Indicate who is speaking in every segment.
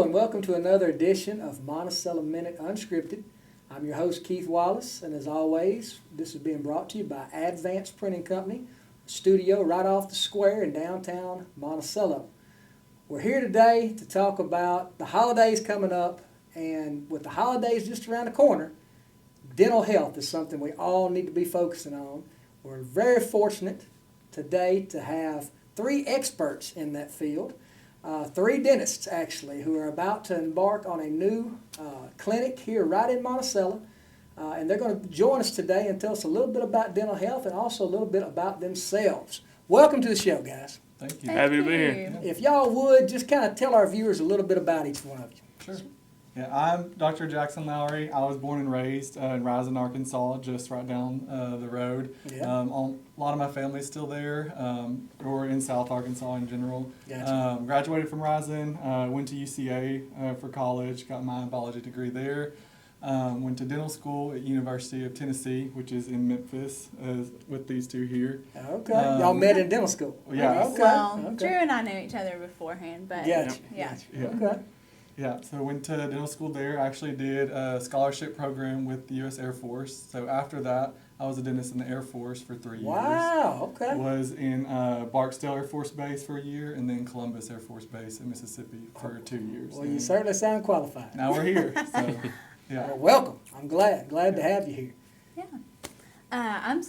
Speaker 1: and welcome to another edition of Monticello Minute Unscripted. I'm your host, Keith Wallace, and as always, this is being brought to you by Advance Printing Company, a studio right off the square in downtown Monticello. We're here today to talk about the holidays coming up, and with the holidays just around the corner, dental health is something we all need to be focusing on. We're very fortunate today to have three experts in that field. Three dentists, actually, who are about to embark on a new clinic here right in Monticello. And they're going to join us today and tell us a little bit about dental health and also a little bit about themselves. Welcome to the show, guys.
Speaker 2: Thank you.
Speaker 3: Happy to be here.
Speaker 1: If y'all would, just kind of tell our viewers a little bit about each one of you.
Speaker 2: Sure. Yeah, I'm Dr. Jackson Lowry. I was born and raised in Rising, Arkansas, just right down the road.
Speaker 1: Yeah.
Speaker 2: A lot of my family's still there, or in South Arkansas in general.
Speaker 1: Gotcha.
Speaker 2: Graduated from Rising, went to UCA for college, got my biology degree there. Went to dental school at University of Tennessee, which is in Memphis, with these two here.
Speaker 1: Okay. Y'all met in dental school?
Speaker 2: Yeah.
Speaker 1: Okay.
Speaker 4: Well,
Speaker 1: Okay.
Speaker 4: Drew and I knew each other beforehand, but
Speaker 1: Gotcha.
Speaker 4: yeah.
Speaker 1: Gotcha.
Speaker 2: Yeah.
Speaker 1: Okay.
Speaker 2: Yeah, so I went to dental school there. I actually did a scholarship program with the U.S. Air Force. So after that, I was a dentist in the Air Force for 3 years.
Speaker 1: Wow, okay.
Speaker 2: Was in Barksdale Air Force Base for a year, and then Columbus Air Force Base in Mississippi for 2 years.
Speaker 1: Well, you
Speaker 2: And
Speaker 1: certainly sound qualified.
Speaker 2: now we're here. So, yeah.
Speaker 1: Well, welcome. I'm glad to have you here.
Speaker 4: Yeah. I'm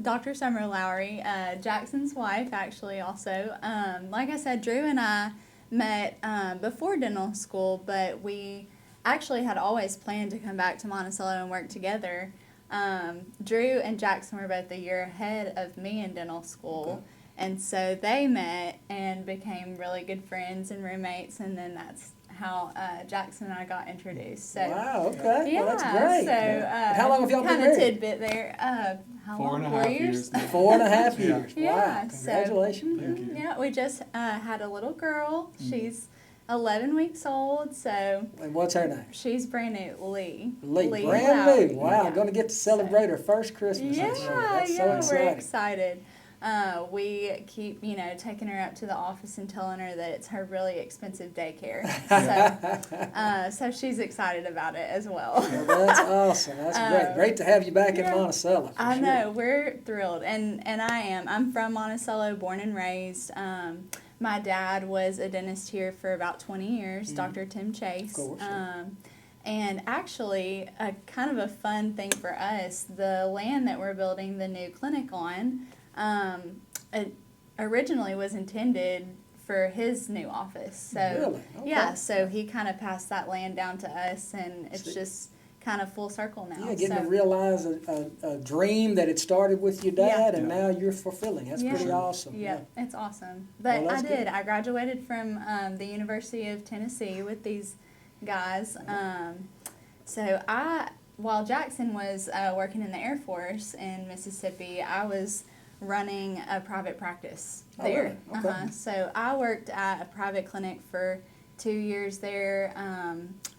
Speaker 4: Dr. Summer Lowry, Jackson's wife, actually, also. Like I said, Drew and I met before dental school, but we actually had always planned to come back to Monticello and work together. Drew and Jackson were both a year ahead of me in dental school, and so they met and became really good friends and roommates, and then that's how Jackson and I got introduced. So,
Speaker 1: Wow, okay.
Speaker 4: yeah,
Speaker 1: Well, that's great.
Speaker 4: so
Speaker 1: How long have y'all been
Speaker 4: kind
Speaker 1: married?
Speaker 4: of tidbit there. How
Speaker 2: Four
Speaker 4: long?
Speaker 2: and a
Speaker 4: 4
Speaker 2: half
Speaker 4: years?
Speaker 2: years.
Speaker 1: 4.5
Speaker 2: Yeah.
Speaker 1: years.
Speaker 4: Yeah,
Speaker 1: Wow.
Speaker 4: so-
Speaker 1: Congratulations.
Speaker 2: Thank you.
Speaker 4: Yeah, we just had a little girl. She's 11 weeks old, so
Speaker 1: And what's her name?
Speaker 4: she's brand new, Lee.
Speaker 1: Lee.
Speaker 4: Lowry.
Speaker 1: Brand new. Wow.
Speaker 4: Yeah.
Speaker 1: Going to get to celebrate her first Christmas.
Speaker 4: Yeah,
Speaker 1: I'm sure. That's
Speaker 4: yeah,
Speaker 1: so
Speaker 4: we're
Speaker 1: exciting.
Speaker 4: excited. We keep, taking her up to the office and telling her that it's her really expensive daycare. So she's excited about it as well.
Speaker 1: Well, that's awesome. That's great. Great to have you back in
Speaker 4: yeah.
Speaker 1: Monticello. for
Speaker 4: I
Speaker 1: sure.
Speaker 4: know, we're thrilled, and I am. I'm from Monticello, born and raised. My dad was a dentist here for about 20 years, Dr. Tim Chase.
Speaker 1: Of course, yeah.
Speaker 4: And actually, a kind of a fun thing for us, the land that we're building the new clinic on, it originally was intended for his new office. So
Speaker 1: Really? Okay.
Speaker 4: yeah, so he kind of passed that land down to us, and it's
Speaker 1: See.
Speaker 4: just kind of full circle now.
Speaker 1: Yeah, getting
Speaker 4: so,
Speaker 1: to realize a dream that had started with your dad, and now you're fulfilling. That's
Speaker 4: Yeah.
Speaker 1: pretty awesome.
Speaker 4: Yeah, it's awesome. But
Speaker 1: Well,
Speaker 4: I
Speaker 1: that's
Speaker 4: did.
Speaker 1: good.
Speaker 4: I graduated from the University of Tennessee with these guys. While Jackson was working in the Air Force in Mississippi, I was running a private practice
Speaker 1: Oh,
Speaker 4: there.
Speaker 1: really? Okay.
Speaker 4: So I worked at a private clinic for 2 years there,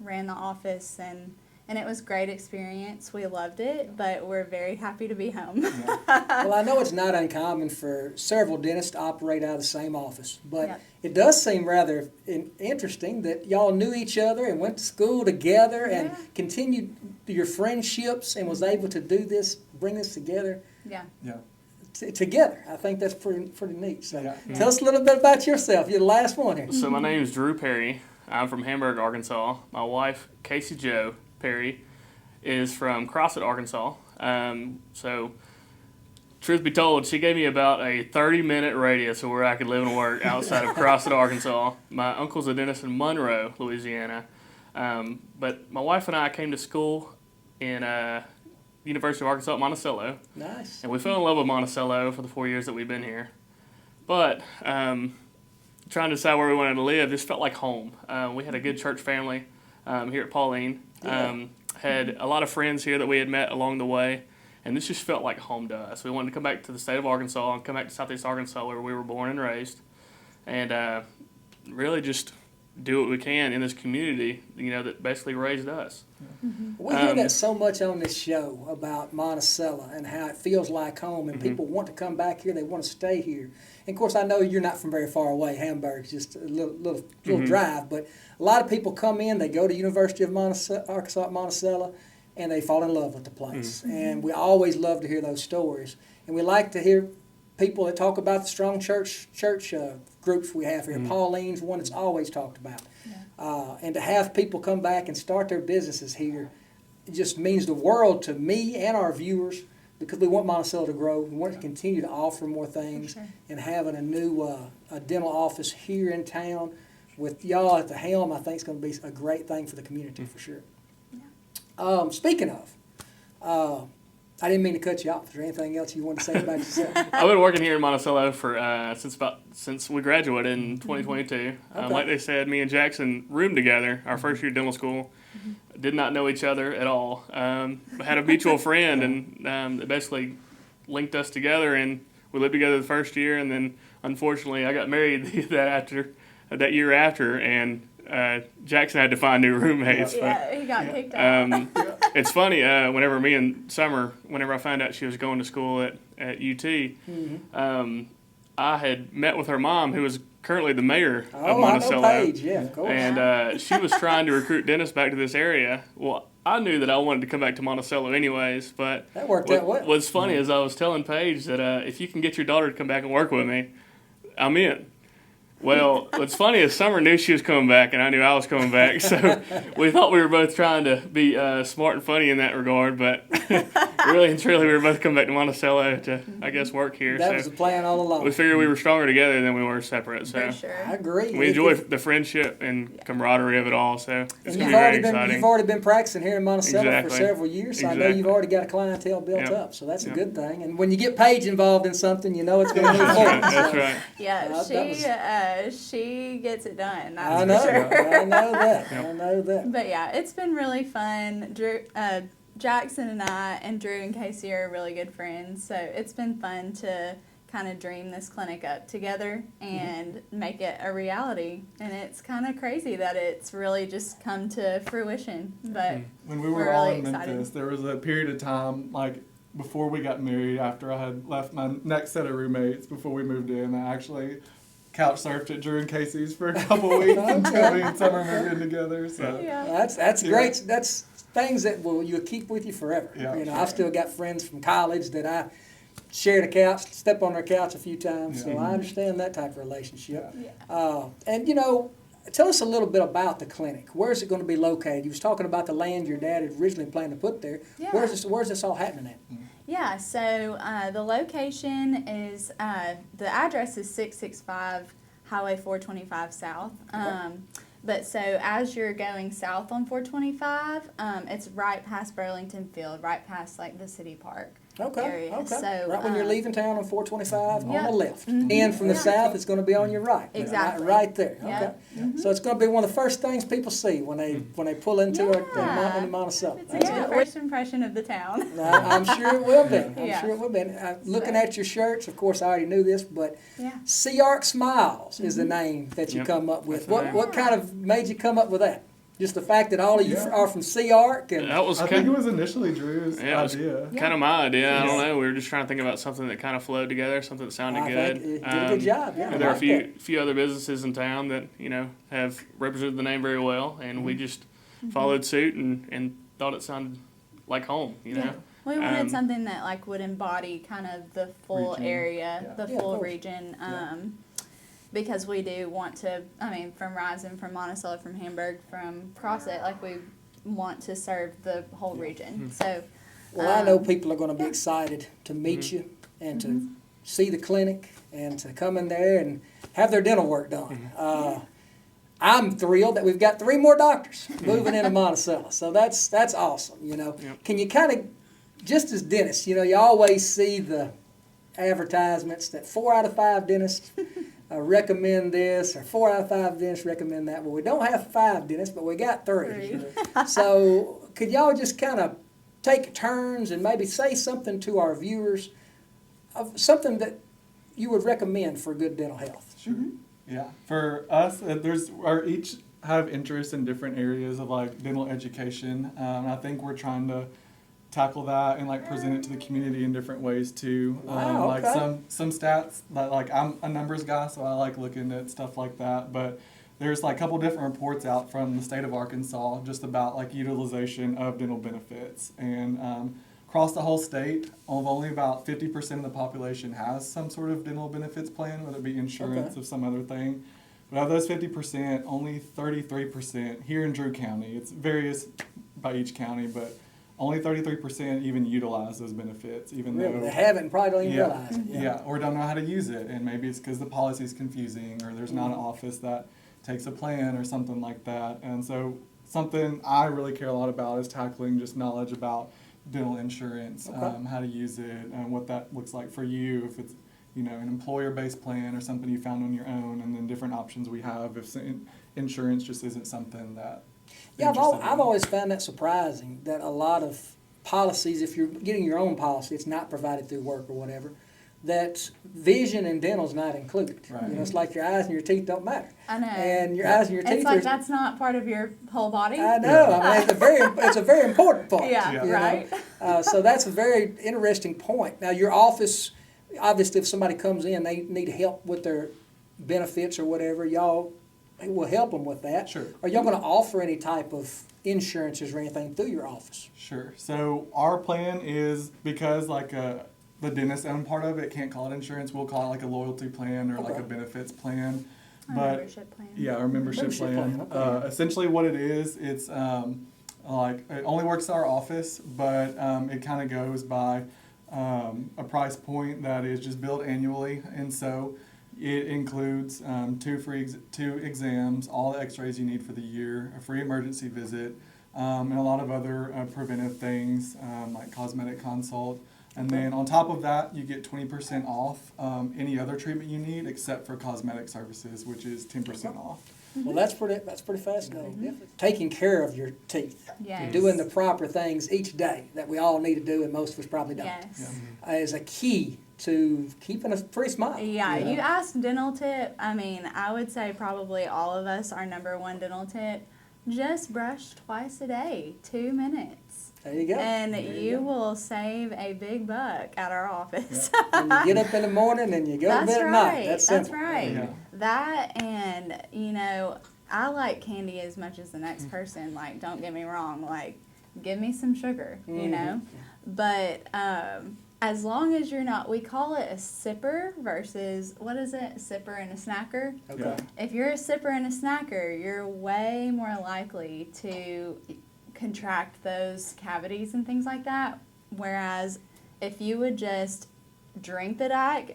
Speaker 4: ran the office, and it was a great experience. We loved it, but we're very happy to be home.
Speaker 1: Well, I know it's not uncommon for several dentists to operate out of the same office, but
Speaker 4: Yep.
Speaker 1: it does seem rather interesting that y'all knew each other and went to school together and
Speaker 4: Yeah.
Speaker 1: continued your friendships and was able to do this, bring this together
Speaker 4: Yeah.
Speaker 2: Yeah.
Speaker 1: together. I think that's pretty neat. So
Speaker 2: Yeah.
Speaker 1: tell us a little bit about yourself. You're the last one here.
Speaker 3: So my name is Drew Perry. I'm from Hamburg, Arkansas. My wife, Casey Jo Perry, is from Crossett, Arkansas. So truth be told, she gave me about a 30-minute radius of where I could live and work outside of Crossett, Arkansas. My uncle's a dentist in Monroe, Louisiana. But my wife and I came to school in University of Arkansas at Monticello.
Speaker 1: Nice.
Speaker 3: And we fell in love with Monticello for the 4 years that we've been here. But trying to decide where we wanted to live, this felt like home. We had a good church family here at Pauline. Had a lot of friends here that we had met along the way. And this just felt like home to us. We wanted to come back to the state of Arkansas and come back to Southeast Arkansas where we were born and raised. And really just do what we can in this community, that basically raised us.
Speaker 1: We hear that so much on this show about Monticello and how it feels like home, and people want to come back here, they want to stay here. And of course, I know you're not from very far away. Hamburg's just a little drive, but a lot of people come in, they go to University of Arkansas at Monticello, and they fall in love with the place. And we always love to hear those stories. And we like to hear people that talk about the strong church groups we have here. Pauline's one that's always talked about. And to have people come back and start their businesses here, it just means the world to me and our viewers, because we want Monticello to grow. We want to continue to offer more things, and having a new a dental office here in town with y'all at the helm, I think is going to be a great thing for the community for sure. Speaking of, I didn't mean to cut you off. Is there anything else you want to say about yourself?
Speaker 3: I've been working here in Monticello for since we graduated in 2022. Like they said, me and Jackson roomed together our first year of dental school. Did not know each other at all. Had a mutual friend, and it basically linked us together, and we lived together the first year. And then, unfortunately, I got married that year after, and Jackson had to find new roommates.
Speaker 4: He got kicked out.
Speaker 3: It's funny, whenever I found out she was going to school at UT, I had met with her mom, who was currently the mayor of Monticello.
Speaker 1: I know Paige, yeah, of course.
Speaker 3: And she was trying to recruit dentists back to this area. Well, I knew that I wanted to come back to Monticello anyways, but
Speaker 1: that worked out well.
Speaker 3: What's funny is I was telling Paige that if you can get your daughter to come back and work with me, I'm in. Well, what's funny is Summer knew she was coming back, and I knew I was coming back, so we thought we were both trying to be smart and funny in that regard, but really and truly, we were both coming back to Monticello to, I guess, work here.
Speaker 1: That was the plan all along.
Speaker 3: We figured we were stronger together than we were separate, so
Speaker 4: For sure.
Speaker 1: I agree.
Speaker 3: we enjoy the friendship and camaraderie of it all, so it's going to be very exciting.
Speaker 1: You've already been practicing here in Monticello for several years, so I know you've already got a clientele built up, so that's a good thing. And when you get Paige involved in something, you know it's going to move forward.
Speaker 3: That's right.
Speaker 4: Yeah, she gets it done. That's
Speaker 1: I know.
Speaker 4: for sure.
Speaker 1: I know that. I know that.
Speaker 4: But yeah, it's been really fun. Drew, Jackson and I and Drew and Casey are really good friends, so it's been fun to kind of dream this clinic up together and make it a reality. And it's kind of crazy that it's really just come to fruition. But
Speaker 2: when we were all in Memphis, there was a period of time, like before we got married, after I had left my next set of roommates, before we moved in, I actually couch surfed at Drew and Casey's for a couple of weeks until me and Summer moved in together. So
Speaker 1: that's great. That's things that you'll keep with you forever.
Speaker 2: Yeah,
Speaker 1: you know, I've still got friends from college that I shared a couch, step on their couch a few times. So I understand that type of relationship. And you know, tell us a little bit about the clinic. Where is it going to be located? You was talking about the land your dad had originally planned to put there.
Speaker 4: Yeah.
Speaker 1: Where's this all happening at?
Speaker 4: Yeah, so the location is, the address is 665 Highway 425 South. But so as you're going south on 425, it's right past Burlington Field, right past like the city park area. So,
Speaker 1: right when you're leaving town on 425 on the left.
Speaker 4: Mm-hmm.
Speaker 1: And from the south, it's going to be on your right.
Speaker 4: Exactly.
Speaker 1: Right there.
Speaker 4: Yep.
Speaker 1: Okay.
Speaker 4: Mm-hmm.
Speaker 1: So it's going to be one of the first things people see when they pull into into Monticello.
Speaker 4: It's a first impression of the town.
Speaker 1: I'm sure it will be. I'm
Speaker 4: Yeah.
Speaker 1: sure it will be. Looking at your shirts, of course, I already knew this, but
Speaker 4: Yeah.
Speaker 1: Seark Smiles is the name that you come up with. What kind of made you come up with that? Just the fact that all of you are from Seark? And
Speaker 3: That was
Speaker 2: I think it was initially Drew's idea.
Speaker 3: Kind of my idea. I don't know. We were just trying to think about something that kind of flowed together, something that sounded good.
Speaker 1: Think it did a good job. Yeah,
Speaker 3: and there are a few other businesses in town that have represented the name very well, and we just followed suit and thought it sounded like home. You know.
Speaker 4: We wanted something that like would embody kind of the full area, the full region. Because we do want to, from Rising, from Monticello, from Hamburg, from Crossett, like we want to serve the whole region. So,
Speaker 1: well, I know people are going to be excited to meet you and to see the clinic and to come in there and have their dental work done. I'm thrilled that we've got 3 more doctors moving into Monticello, so that's awesome. You know, can you kind of, just as dentists, you always see the advertisements that 4 out of 5 dentists recommend this, or 4 out of 5 dentists recommend that. Well, we don't have 5 dentists, but we got 3. So could y'all just kind of take turns and maybe say something to our viewers of something that you would recommend for good dental health?
Speaker 2: Sure. Yeah, for us, each have interests in different areas of like dental education. I think we're trying to tackle that and like present it to the community in different ways too.
Speaker 1: Wow,
Speaker 2: Like
Speaker 1: okay.
Speaker 2: some stats that like I'm a numbers guy, so I like looking at stuff like that. But there's like a couple different reports out from the state of Arkansas just about like utilization of dental benefits, and across the whole state, only about 50% of the population has some sort of dental benefits plan, whether it be insurance
Speaker 1: Okay.
Speaker 2: or some other thing. But of those 50%, only 33% here in Drew County. It's various by each county, but only 33% even utilize those benefits, even
Speaker 1: Really,
Speaker 2: though
Speaker 1: they haven't and probably don't even
Speaker 2: yeah,
Speaker 1: realize it.
Speaker 2: yeah, or don't know how to use it, and maybe it's because the policy is confusing, or there's not an office that takes a plan or something like that. And so something I really care a lot about is tackling just knowledge about dental insurance,
Speaker 1: Okay.
Speaker 2: how to use it, and what that looks like for you, if it's an employer-based plan or something you found on your own, and then different options we have if insurance just isn't something that.
Speaker 1: Yeah,
Speaker 2: interested
Speaker 1: I've
Speaker 2: in.
Speaker 1: always found that surprising that a lot of policies, if you're getting your own policy, it's not provided through work or whatever, that vision and dental's not included.
Speaker 2: Right.
Speaker 1: It's like your eyes and your teeth don't matter.
Speaker 4: I know.
Speaker 1: And your eyes and your teeth
Speaker 4: It's like
Speaker 1: are.
Speaker 4: that's not part of your whole body.
Speaker 1: I know. I mean, it's a very important part.
Speaker 4: Yeah,
Speaker 2: Yeah.
Speaker 1: you know.
Speaker 4: right.
Speaker 1: So that's a very interesting point. Now, your office, obviously, if somebody comes in, they need help with their benefits or whatever, y'all will help them with that.
Speaker 2: Sure.
Speaker 1: Are y'all going to offer any type of insurances or anything through your office?
Speaker 2: Sure. So our plan is, because like the dentist owned part of it can't call it insurance, we'll call it like a loyalty plan or like
Speaker 1: Okay.
Speaker 2: a benefits plan.
Speaker 4: Our
Speaker 2: But
Speaker 4: membership plan.
Speaker 2: yeah, our membership plan.
Speaker 1: Okay.
Speaker 2: Essentially what it is, it's like it only works at our office, but it kind of goes by a price point that is just billed annually, and so it includes two exams, all the X-rays you need for the year, a free emergency visit, and a lot of other preventive things like cosmetic consult. And then on top of that, you get 20% off any other treatment you need except for cosmetic services, which is 10% off.
Speaker 1: Well, that's pretty fascinating. Taking care of your teeth,
Speaker 4: Yes.
Speaker 1: doing the proper things each day that we all need to do, and most of us probably don't,
Speaker 4: Yes.
Speaker 1: is a key to keeping a pretty smile.
Speaker 4: Yeah,
Speaker 1: you know?
Speaker 4: you asked dental tip. I mean, I would say probably all of us, our number one dental tip, just brush twice a day, 2 minutes.
Speaker 1: There you go.
Speaker 4: And
Speaker 1: There
Speaker 4: you
Speaker 1: go.
Speaker 4: will save a big buck at our office.
Speaker 1: And you get up in the morning and you go to
Speaker 4: That's
Speaker 1: bed at
Speaker 4: right.
Speaker 1: night. That's
Speaker 4: That's
Speaker 1: simple.
Speaker 4: right.
Speaker 2: Yeah.
Speaker 4: That, and I like candy as much as the next person. Like, don't get me wrong. Like, give me some sugar, you know. But as long as you're not, we call it a sipper versus, what is it? A sipper and a snacker.
Speaker 1: Okay.
Speaker 4: If you're a sipper and a snacker, you're way more likely to contract those cavities and things like that. Whereas if you would just drink the Diet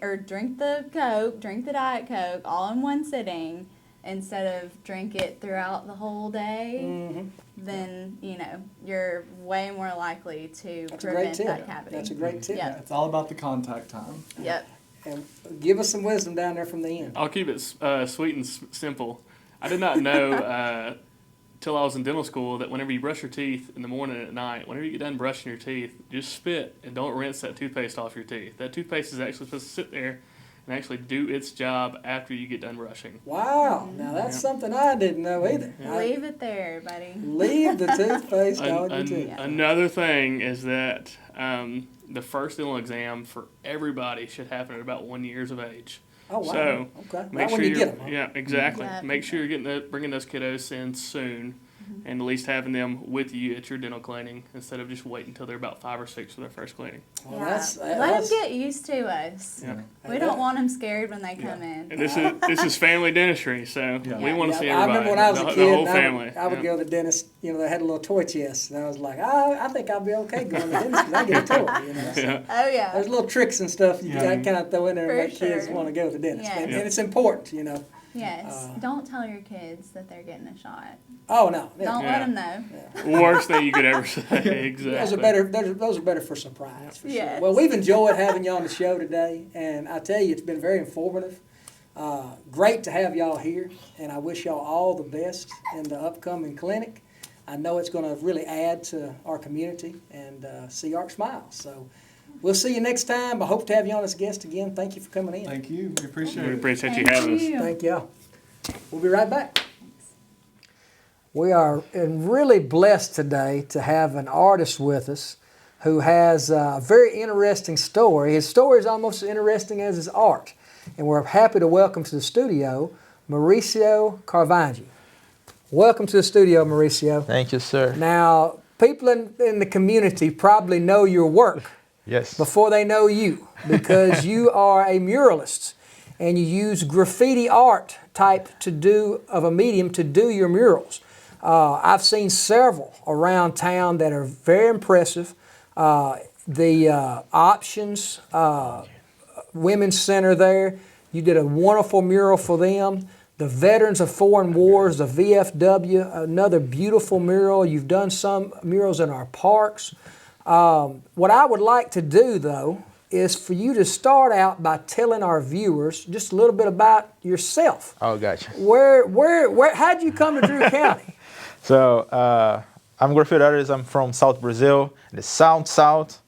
Speaker 4: Coke all in one sitting instead of drink it throughout the whole day,
Speaker 1: Mm-hmm.
Speaker 4: then you're way more likely to
Speaker 1: That's a great
Speaker 4: prevent
Speaker 1: tip.
Speaker 4: that cavity.
Speaker 1: That's a great tip.
Speaker 4: Yeah.
Speaker 2: Yeah, it's all about the contact time.
Speaker 4: Yep.
Speaker 1: And give us some wisdom down there from the end.
Speaker 3: I'll keep it sweet and simple. I did not know till I was in dental school that whenever you brush your teeth in the morning and at night, whenever you get done brushing your teeth, just spit and don't rinse that toothpaste off your teeth. That toothpaste is actually supposed to sit there and actually do its job after you get done brushing.
Speaker 1: Wow. Now that's something I didn't know either.
Speaker 4: Leave it there, buddy.
Speaker 1: Leave the toothpaste on your teeth.
Speaker 3: Another thing is that the first dental exam for everybody should happen at about 1 year of age.
Speaker 1: Oh, wow.
Speaker 3: So,
Speaker 1: okay.
Speaker 3: Make
Speaker 1: Right
Speaker 3: sure
Speaker 1: when you
Speaker 3: you're,
Speaker 1: get them. Huh?
Speaker 3: yeah, exactly.
Speaker 4: Yeah.
Speaker 3: Make sure you're bringing those kiddos in soon, and at least having them with you at your dental cleaning instead of just waiting until they're about 5 or 6 for their first cleaning.
Speaker 1: Well,
Speaker 4: Yeah. Let them get used to us.
Speaker 3: Yeah.
Speaker 4: We don't want them scared when they come in.
Speaker 3: And this is family dentistry, so
Speaker 2: Yeah.
Speaker 3: we want to see
Speaker 1: I
Speaker 3: everybody.
Speaker 1: remember when I was a
Speaker 3: the
Speaker 1: kid,
Speaker 3: whole
Speaker 1: and
Speaker 3: family.
Speaker 1: I would go to the dentist. They had a little toy chest, and I was like, I think I'll be okay going to the dentist because I get a toy. So
Speaker 3: Yeah.
Speaker 4: Oh, yeah.
Speaker 1: there's little tricks and stuff you
Speaker 2: Yeah.
Speaker 1: kind of throw in there to
Speaker 4: For
Speaker 1: make kids
Speaker 4: sure.
Speaker 1: want to go to the dentist,
Speaker 4: Yes.
Speaker 1: and
Speaker 3: Yeah.
Speaker 1: it's important,
Speaker 4: Yes. Don't tell your kids that they're getting a shot.
Speaker 1: Oh no, yeah.
Speaker 4: Don't
Speaker 3: Yeah.
Speaker 4: let them know.
Speaker 3: Worst thing you could ever say. Exactly.
Speaker 1: Those are better. Those are better for surprise. For
Speaker 4: Yes.
Speaker 1: sure. Well, we've enjoyed having you on the show today, and I tell you, it's been very informative. Great to have y'all here, and I wish y'all all the best in the upcoming clinic. I know it's going to really add to our community and Seark Smiles. So we'll see you next time. I hope to have you on as a guest again. Thank you for coming in.
Speaker 2: Thank you. We appreciate
Speaker 3: We
Speaker 2: it.
Speaker 3: appreciate you having us.
Speaker 1: Thank y'all. We'll be right back. We are really blessed today to have an artist with us who has a very interesting story. His story is almost as interesting as his art. And we're happy to welcome to the studio Mauricio Carvalho. Welcome to the studio, Mauricio.
Speaker 5: Thank you, sir.
Speaker 1: Now, people in the community probably know your work
Speaker 5: Yes.
Speaker 1: before they know you, because you are a muralist and you use graffiti art type of a medium to do your murals. I've seen several around town that are very impressive. The Options Women's Center there, you did a wonderful mural for them. The Veterans of Foreign Wars, the VFW, another beautiful mural. You've done some murals in our parks. What I would like to do, though, is for you to start out by telling our viewers just a little bit about yourself.
Speaker 5: Oh, gotcha.
Speaker 1: How'd you come to Drew County?
Speaker 5: So, I'm a graffiti artist. I'm from South Brazil, the South.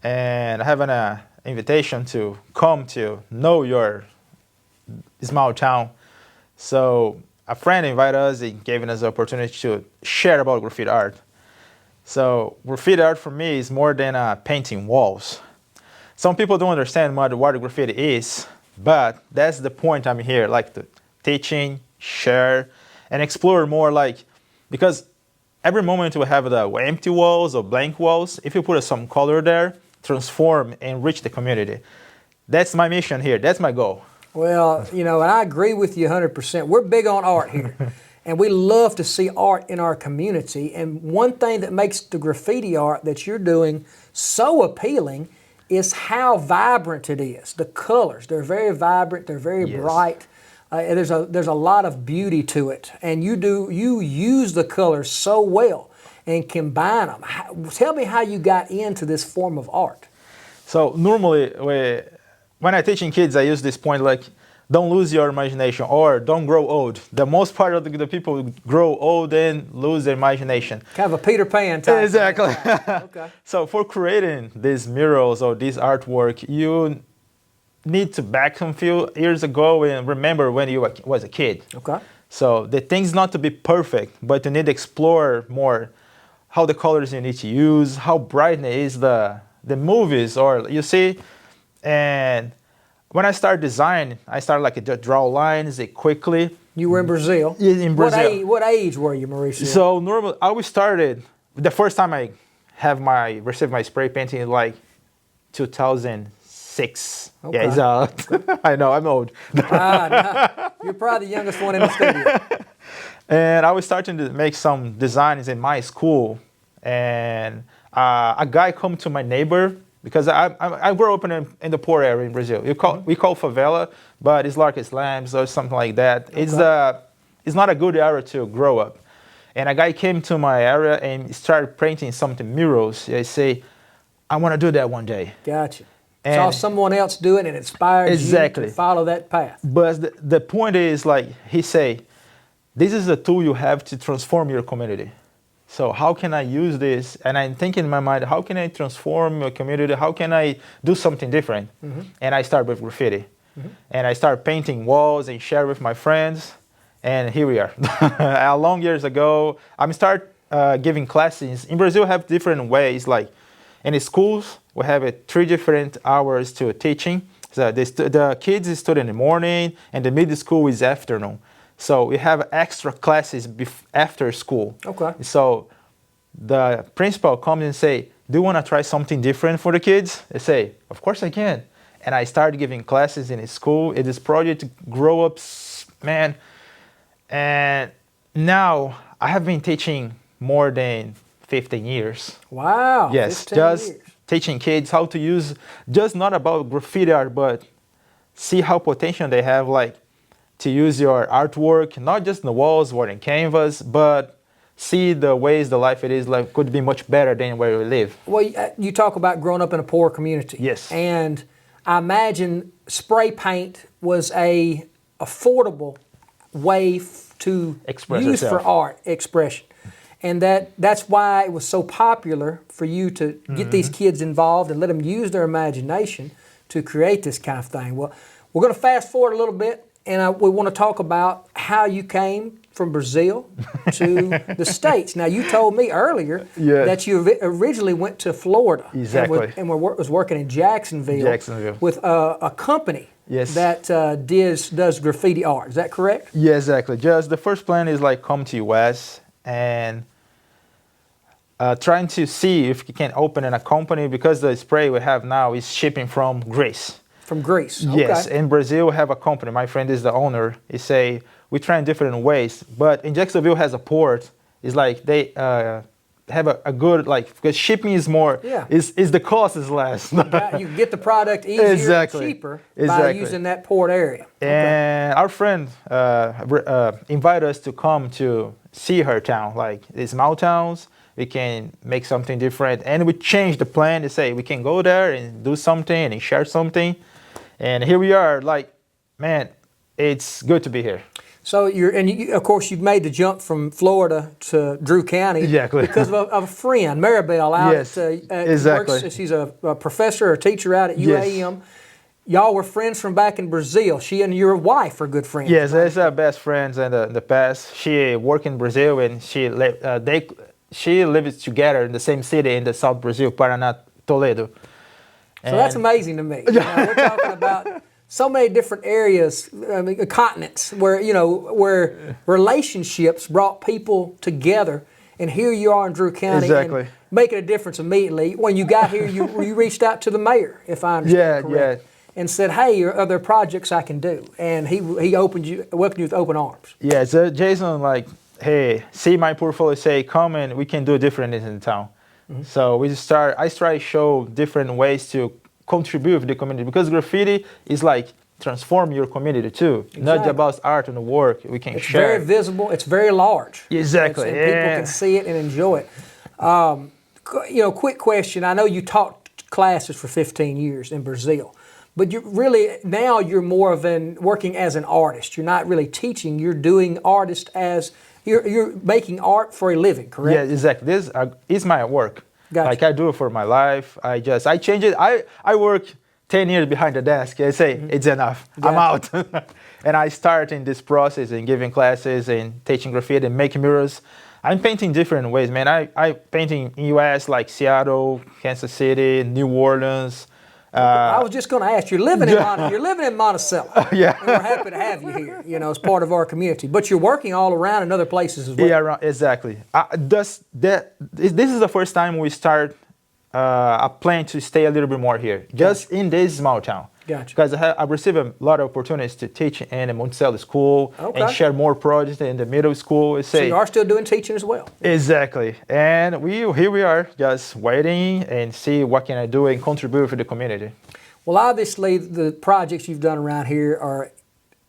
Speaker 5: And I have an invitation to come to know your small town. So, a friend invited us and gave us the opportunity to share about graffiti art. So, graffiti art for me is more than painting walls. Some people don't understand what graffiti is, but that's the point I'm here, like to teaching, share, and explore more, like, because every moment we have the empty walls or blank walls, if you put some color there, transform, enrich the community. That's my mission here. That's my goal.
Speaker 1: Well, and I agree with you 100%. We're big on art here, and we love to see art in our community. And one thing that makes the graffiti art that you're doing so appealing is how vibrant it is. The colors, they're very vibrant, they're very bright. There's a lot of beauty to it, and you use the colors so well and combine them. Tell me how you got into this form of art.
Speaker 5: So normally, when I teaching kids, I use this point like, don't lose your imagination or don't grow old. The most part of the people grow old and lose their imagination.
Speaker 1: Kind of a Peter Pan type.
Speaker 5: Exactly.
Speaker 1: Okay.
Speaker 5: So for creating these murals or this artwork, you need to back some few years ago and remember when you was a kid.
Speaker 1: Okay.
Speaker 5: So the thing's not to be perfect, but you need to explore more how the colors you need to use, how bright is the movies, or you see. And when I start designing, I start like to draw lines quickly.
Speaker 1: You were in Brazil.
Speaker 5: Yeah, in Brazil.
Speaker 1: What age were you, Mauricio?
Speaker 5: So normally, I always started, the first time I received my spray painting like 2006.
Speaker 1: Okay.
Speaker 5: Yeah, it's, I know, I'm old.
Speaker 1: No, you're probably the youngest one in the studio.
Speaker 5: And I was starting to make some designs in my school. And a guy come to my neighbor, because I grew up in the poor area in Brazil. We call favela, but it's like slums or something like that. Okay. It's not a good area to grow up. And a guy came to my area and started painting something murals. I say, I want to do that one day.
Speaker 1: Gotcha.
Speaker 5: And
Speaker 1: saw someone else do it and inspired you to follow that path.
Speaker 5: But the point is, like he say, this is a tool you have to transform your community. So how can I use this? And I'm thinking in my mind, how can I transform your community? How can I do something different? Mm-hmm. And I start with graffiti. Mm-hmm. And I start painting walls and share with my friends. And here we are. Long years ago, I start giving classes. In Brazil, we have different ways. Like in the schools, we have 3 different hours to teaching. So the kids study in the morning, and the middle school is afternoon. So we have extra classes after school. Okay. So the principal comes and say, do you want to try something different for the kids? I say, of course I can. And I started giving classes in school. This project grow up, man. And now I have been teaching more than 15 years.
Speaker 1: Wow.
Speaker 5: Yes, just years. Teaching kids how to use, just not about graffiti art, but see how potential they have, like, to use your artwork, not just in the walls or in canvas, but see the ways the life it is like could be much better than where we live. Well,
Speaker 1: you talk about growing up in a poor community.
Speaker 5: Yes.
Speaker 1: And I imagine spray paint was a affordable way to
Speaker 5: express
Speaker 1: use
Speaker 5: yourself.
Speaker 1: For art expression. And that's why it was so popular for you to get these kids involved and let them use their imagination to create this kind of thing. Well, we're going to fast forward a little bit. and we want to talk about how you came from Brazil to the States. Now, you told me earlier that you originally went to Florida.
Speaker 5: Exactly.
Speaker 1: And was working in Jacksonville. With a company that does graffiti art. Is that correct?
Speaker 5: Yeah, exactly. Just the first plan is like come to US and trying to see if you can open in a company, because the spray we have now is shipping from Greece.
Speaker 1: From Greece. Okay.
Speaker 5: Yes, in Brazil we have a company. My friend is the owner. He say we try in different ways, but in Jacksonville has a port. It's like they have a good, like, because shipping is more. Is the cost is less.
Speaker 1: You can get the product easier and cheaper by using that port area.
Speaker 5: And our friend invited us to come to see her town, like these small towns. We can make something different, and we changed the plan to say we can go there and do something and share something. And here we are. Like, man, it's good to be here. So
Speaker 1: of course, you've made the jump from Florida to Drew County because of a friend, Maribel, out at works, she's a professor or teacher out at UAM. Y'all were friends from back in Brazil. She and your wife are good friends.
Speaker 5: Yes, that's our best friends in the past. She worked in Brazil, and she lives together in the same city in the South Brazil, Paraná, Toledo.
Speaker 1: So that's amazing to me. We're talking about so many different areas, continents, where relationships brought people together, and here you are in Drew County, and making a difference immediately. When you got here, you reached out to the mayor, if I understand correct, and said, "Hey, are there projects I can do?" And he welcomed you with open arms.
Speaker 5: Yeah, so Jason, like, hey, see my portfolio, say, come and we can do different things in town. Mm-hmm. So I try to show different ways to contribute to the community, because graffiti is like transform your community too. Exactly. Not just about art and the work. We can share.
Speaker 1: It's very visible. It's very large.
Speaker 5: Exactly.
Speaker 1: And people can see it and enjoy it. Quick question. I know you taught classes for 15 years in Brazil, but now you're more of working as an artist. You're not really teaching. You're doing artist as you're making art for a living, correct?
Speaker 5: Yeah, exactly. This is my work.
Speaker 1: Gotcha. Like
Speaker 5: I do it for my life. I change it. I work 10 years behind the desk. I say it's enough. Gotcha. I'm out. And I start in this process and giving classes and teaching graffiti and making murals. I'm painting different ways, man. I painting in U.S. like Seattle, Kansas City, New Orleans.
Speaker 1: I was just going to ask. You're living in Monticello.
Speaker 5: Yeah.
Speaker 1: And we're happy to have you here. As part of our community. But you're working all around in other places as well.
Speaker 5: Yeah, exactly. This is the first time we start a plan to stay a little bit more here, just in this small town.
Speaker 1: Gotcha.
Speaker 5: Because I received a lot of opportunities to teach in a Monticello school and share more projects in the middle school.
Speaker 1: So you are still doing teaching as well.
Speaker 5: Exactly. And here we are, just waiting and see what can I do and contribute for the community.
Speaker 1: Well, obviously the projects you've done around here are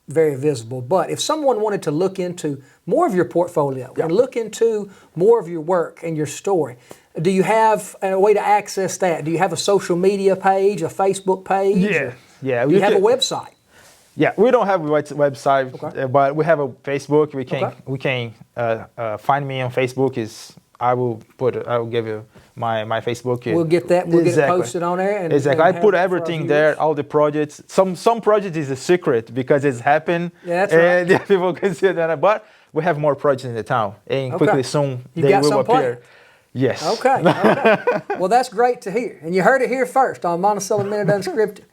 Speaker 1: very visible. But if someone wanted to look into more of your portfolio and look into more of your work and your story, do you have a way to access that? Do you have a social media page, a Facebook page?
Speaker 5: Yeah.
Speaker 1: Do you have a website?
Speaker 5: Yeah, we don't have a website, but we have a Facebook. We can find me on Facebook. I will give you my Facebook.
Speaker 1: We'll get that. We'll get it posted on there. And
Speaker 5: I put everything there, all the projects. Some projects is a secret because it's happened.
Speaker 1: Yeah, that's right.
Speaker 5: And people can see that. But we have more projects in the town, and quickly soon they will appear. Yes.
Speaker 1: Okay. Well, that's great to hear. And you heard it here first on Monticello Minute Unscripted.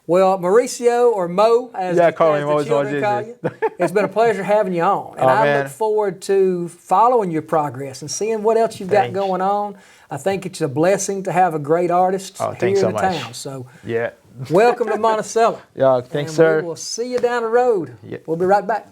Speaker 1: Well, Mauricio, or Mo, as the children call you, it's been a pleasure having you on. And I look forward to following your progress and seeing what else you've got going on. I think it's a blessing to have a great artist here in the town. So, welcome to Monticello.
Speaker 5: Yeah, thanks, sir.
Speaker 1: We will see you down the road. We'll be right back.